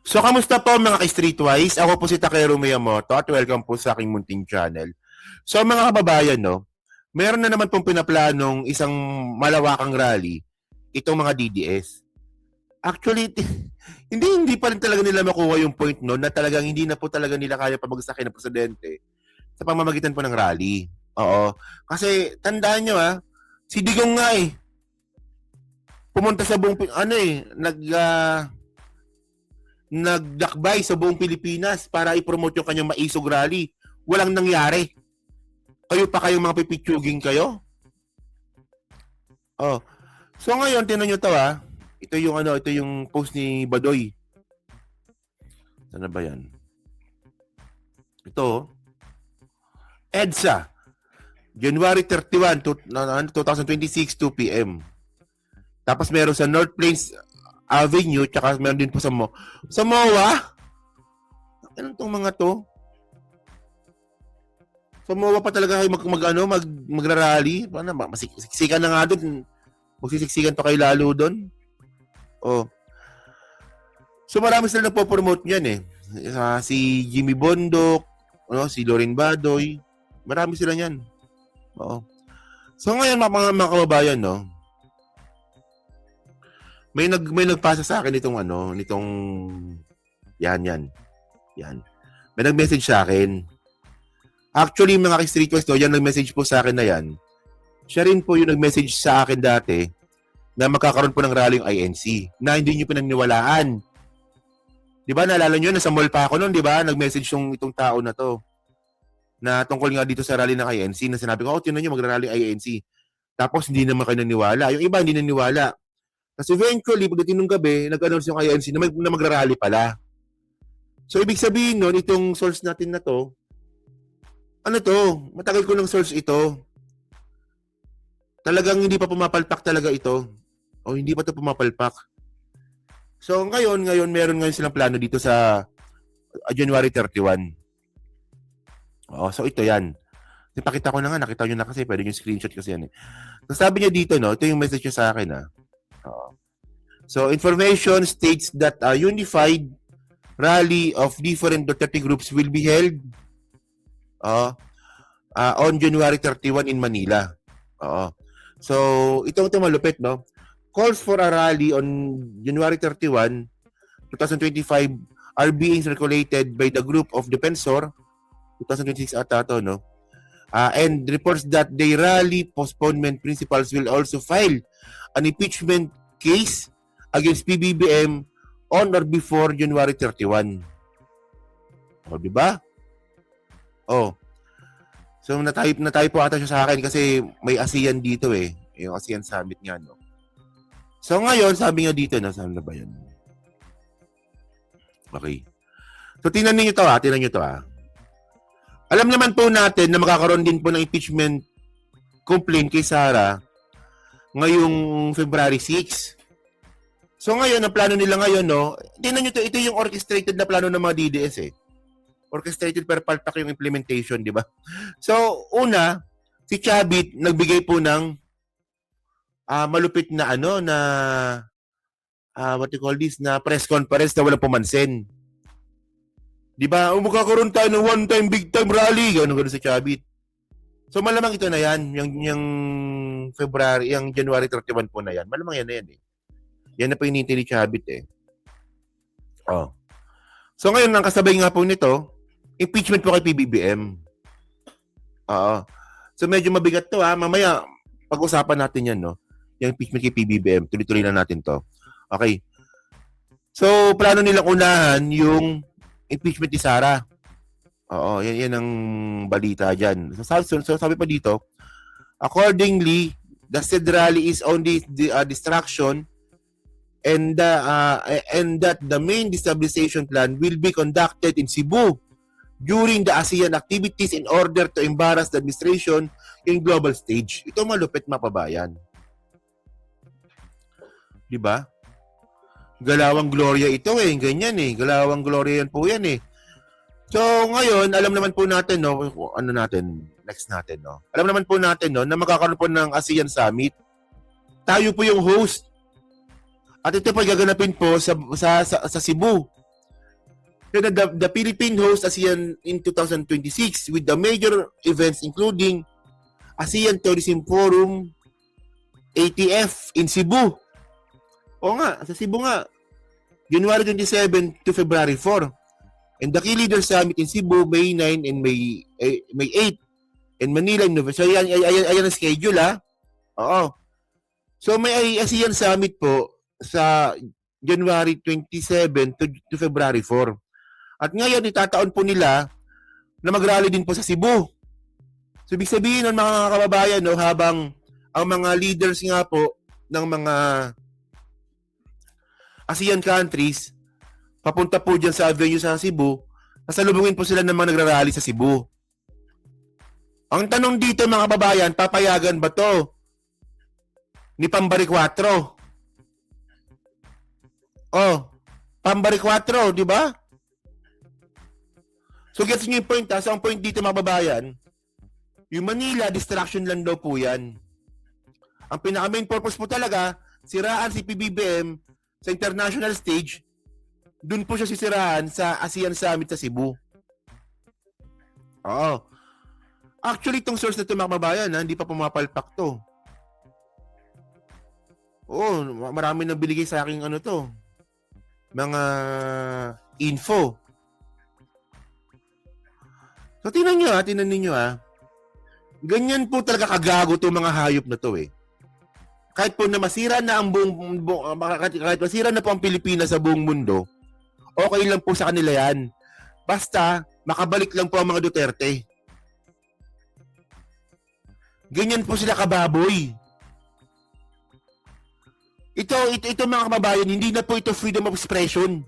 So, kamusta po mga ka-Streetwise? Ako po si Takero Miyamoto at welcome po sa aking munting channel. So, mga kababayan, no, meron na naman pong pinaplanong isang malawakang rally itong mga DDS. Actually, hindi pa rin talaga nila makuha yung point no na talagang hindi na po talaga nila kaya pabagsakin ng presidente sa pamamagitan po ng rally. Oo. Kasi tandaan nyo si Digong nga pumunta sa buong nagdakbay sa buong Pilipinas para i-promote yung kanyang maisog rally. Walang nangyari. Kayo pa kayong mga pipitsuging kayo? Oh. So ngayon, tinan nyo to Ito yung post ni Badoy. Sana ba yan? Ito, EDSA, January 31, 2026, 2 p.m. Tapos meron sa North Plains Avenue, tsaka meron din po sa MOA? Anong tong mga to? Sa MOA pa talaga kayo magrarally? Masiksikan na nga doon. Magsisiksikan pa kayo lalo doon. Oh. So marami sila nagpo-promote niyan si Jimmy Bondok, si Loren Badoy. Marami sila niyan. Oo. So ngayon mga kababayan, may nagpasa sa akin nitong yan. May nag-message sa akin. Actually, mga ka-Streetwise yan nag-message po sa akin na yan. Siya rin po yung nag-message sa akin dati na magkakaroon po ng rally yung INC na hindi nyo pinaniwalaan. Di ba? Naalala nyo, nasa mall pa ako noon, di ba? Nag-message itong tao na to na tungkol nga dito sa rally ng INC na sinabi ko, tinan nyo, magra-rally INC. Tapos hindi naman kayo naniwala. Yung iba hindi naniwala. Kasi eventually, pagdating ng gabi, nag-announce yung INC na magra-rally pala. So, ibig sabihin nun, itong source natin na to, matagal ko ng source ito. Talagang hindi pa pumapalpak talaga ito. O hindi pa ito pumapalpak. So, ngayon meron silang plano dito sa January 31. So ito yan. Ipakita ko na nga, nakita nyo na kasi, pwede nyo screenshot kasi yan So, sabi niya dito, ito yung message niya sa akin So, information states that a unified rally of different Duterte groups will be held on January 31 in Manila. So, ito malupit, Calls for a rally on January 31, 2025 are being circulated by the group of Defensor, 2026 ata to, and reports that the rally postponement principals will also file an impeachment case against PBBM on or before January 31. Di ba? So, na-type po ata siya sa akin kasi may ASEAN dito Yung ASEAN Summit nga, So, ngayon, sabi nga dito, saan na ba yan? Okay. So, tinan nyo to, Alam naman po natin na makakaroon din po ng impeachment complaint kay Sara ngayong February 6. So, ngayon, ang plano nila ngayon, tinan nyo to, ito yung orchestrated na plano ng mga DDS Orchestrated pero palpak yung implementation, di ba? So, una, si Chavit nagbigay po ng malupit na what you call this, na press conference na walang pumansin. Di ba? Magkakaroon tayo ng one-time, big-time rally. Gano'n si Chavit. So, malamang ito na yan. Yung February, yung January 31 po na yan. Malamang yan na yan Yan na po hinihintay ni Chavit So, ngayon, ang kasabay nga po nito, impeachment po kay PBBM. So, medyo mabigat to Mamaya, pag-usapan natin yan, Yung impeachment kay PBBM. Tuloy-tuloy na natin to. Okay. So, plano nilang unahan yung impeachment ni Sara. Yan ang balita dyan. So, sabi pa dito, accordingly, the said rally is only the distraction and that the main destabilization plan will be conducted in Cebu during the ASEAN activities in order to embarrass the administration in global stage. Ito malupit mapabayan. Di ba? Galawang Gloria ito ganyan Galawang Gloria yan po yan So, ngayon, alam naman po natin, next natin, Alam naman po natin, na magkakaroon po ng ASEAN Summit. Tayo po yung host. At ito po gaganapin po sa Cebu. The Philippine hosts ASEAN in 2026 with the major events including ASEAN Tourism Forum, ATF in Cebu. O nga, sa Cebu nga. January 27 to February 4. And the Key Leaders Summit in Cebu, May 9 and May 8. In Manila, in November. So, ayan ang schedule, ha? Oo. So, may ASEAN Summit po sa January 27 to February 4. At ngayon, itataon po nila na mag-rally din po sa Cebu. So, ibig sabihin ng mga kababayan, no, habang ang mga leaders nga po ng mga ASEAN countries, papunta po dyan sa venue sa Cebu, nasalubungin po sila ng mga nagrarally sa Cebu. Ang tanong dito mga kababayan, papayagan ba to ni Pambari 4? Oh, Pambari 4, di ba? So gets nyo yung point ha? So ang point dito mga kababayan, yung Manila, distraction lang daw po yan. Ang pinaka main purpose po talaga, siraan si PBBM sa international stage, dun po siya sisiraan sa ASEAN Summit sa Cebu. Oo. Actually, itong source na ito mga kababayan, hindi pa pumapalpak to. Oo, marami na binigay sa akin mga info. So, tingnan ninyo ha. Ganyan po talaga kagago itong mga hayop na to eh. Kahit po na masira na ang kahit masira na po ang Pilipinas sa buong mundo, okay lang po sa kanila yan. Basta, makabalik lang po ang mga Duterte. Ganyan po sila kababoy. Ito mga kababayan, hindi na po ito freedom of expression.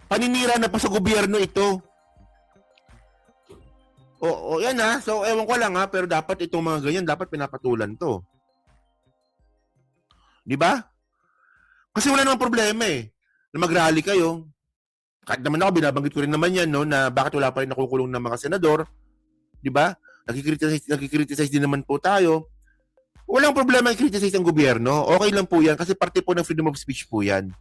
Paninira na po sa gobyerno ito. O yan ha. So, ewan ko lang ha, pero dapat itong mga ganyan, dapat pinapatulan to. Di ba? Kasi wala namang problema eh. Na mag-rally kayo. Kahit naman ako, binabanggit ko rin naman yan, no, na bakit wala pa rin nakukulong ng mga senador. Di ba? Nakikriticize din naman po tayo. Walang problema i-criticize ang gobyerno. Okay lang po yan kasi parte po ng freedom of speech po yan.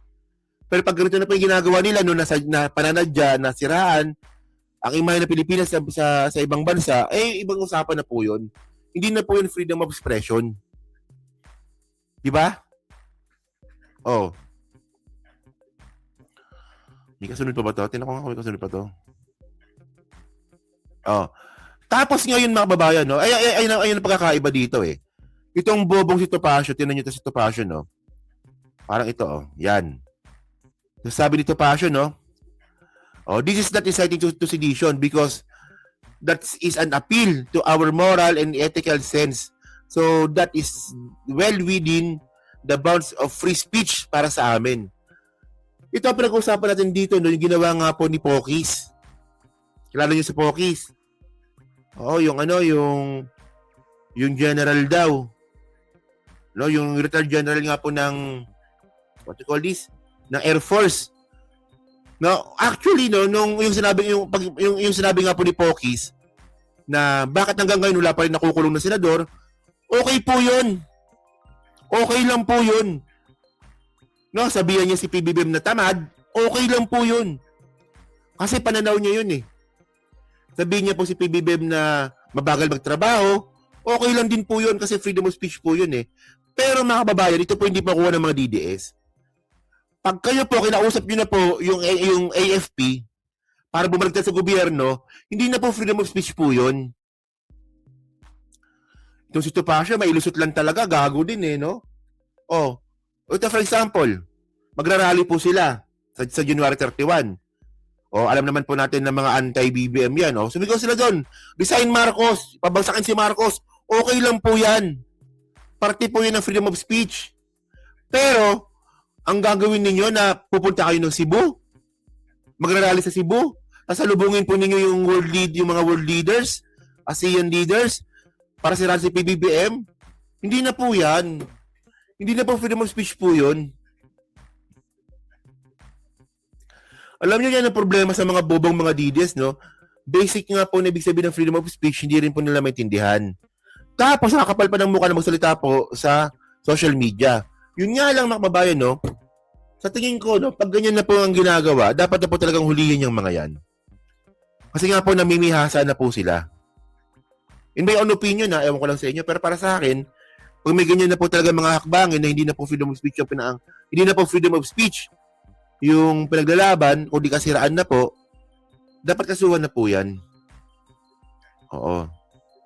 Pero pag ganito na po yung ginagawa nila, no, na pananadya, na siraan, ang imahe ng Pilipinas sa ibang bansa, ibang usapan na po yun. Hindi na po yun freedom of expression. Di ba? Oh. May kasunod pa ba to? Tinan ko nga kung may kasunod pa to. Oh. Tapos ngayon mga babayan, no? Ayun ang pagkakaiba dito eh. Itong bobong si Topacio, tinan nyo ito si Topacio, no? Parang ito, oh. Yan. So, sabi ni Topacio, no? Oh, this is not inciting to sedition because that is an appeal to our moral and ethical sense. So, that is well within the bounds of free speech para sa amin. Ito ang pinag-uusapan natin dito, no? Yung ginawa nga po ni Pokis. Kilala niyo si Pokis? Oo, yung general daw. No, yung retired general nga po ng what you call this? Ng Air Force. No, actually no, yung sinabi nga po ni Pokis na bakit hanggang ngayon wala pa rin nakukulong na senador, okay po 'yun. Okay lang po 'yun. No, sabihan niya si PBBM na tamad, okay lang po 'yun. Kasi pananaw niya 'yun eh. Sabihin niya po si PBBM na mabagal magtrabaho, okay lang din po 'yun kasi freedom of speech po 'yun eh. Pero mga kababayan, ito po hindi pa kuha ng mga DDS. Pag kayo po, kinausap nyo na po yung AFP para bumalik sa gobyerno, hindi na po freedom of speech po yun. Itong si Topacio, mailusot lang talaga, gago din eh, no? Oh, ito for example, magrarally po sila sa January 31. Oh, alam naman po natin na mga anti-BBM yan. Oh, sumigaw sila doon. Resign Marcos, pabagsakin si Marcos. Okay lang po yan. Parte po yun ng freedom of speech. Pero, ang gagawin ninyo na pupunta kayo ng Cebu, magrarally sa Cebu, sasalubungin po ninyo yung mga world leaders, ASEAN leaders, para siraan si PBBM, hindi na po yan. Hindi na po freedom of speech po yun. Alam niyo yan ang problema sa mga bobong mga DDS, no? Basic nga po na ibig sabihin ng freedom of speech, hindi rin po nila maintindihan. Tapos nakakapal pa ng mukha na magsalita po sa social media. Yun nga lang mga kababayan, no? Sa tingin ko, no, pag ganyan na po ang ginagawa, dapat na po talagang hulihin yung mga yan. Kasi nga po, namimihasa na po sila. In my own opinion, ewan ko lang sa inyo, pero para sa akin, kung may ganyan na po talaga mga hakbangin na hindi na po freedom of speech hindi na po freedom of speech yung pinaglalaban, kundi kasiraan na po, dapat kasuhan na po yan. Oo.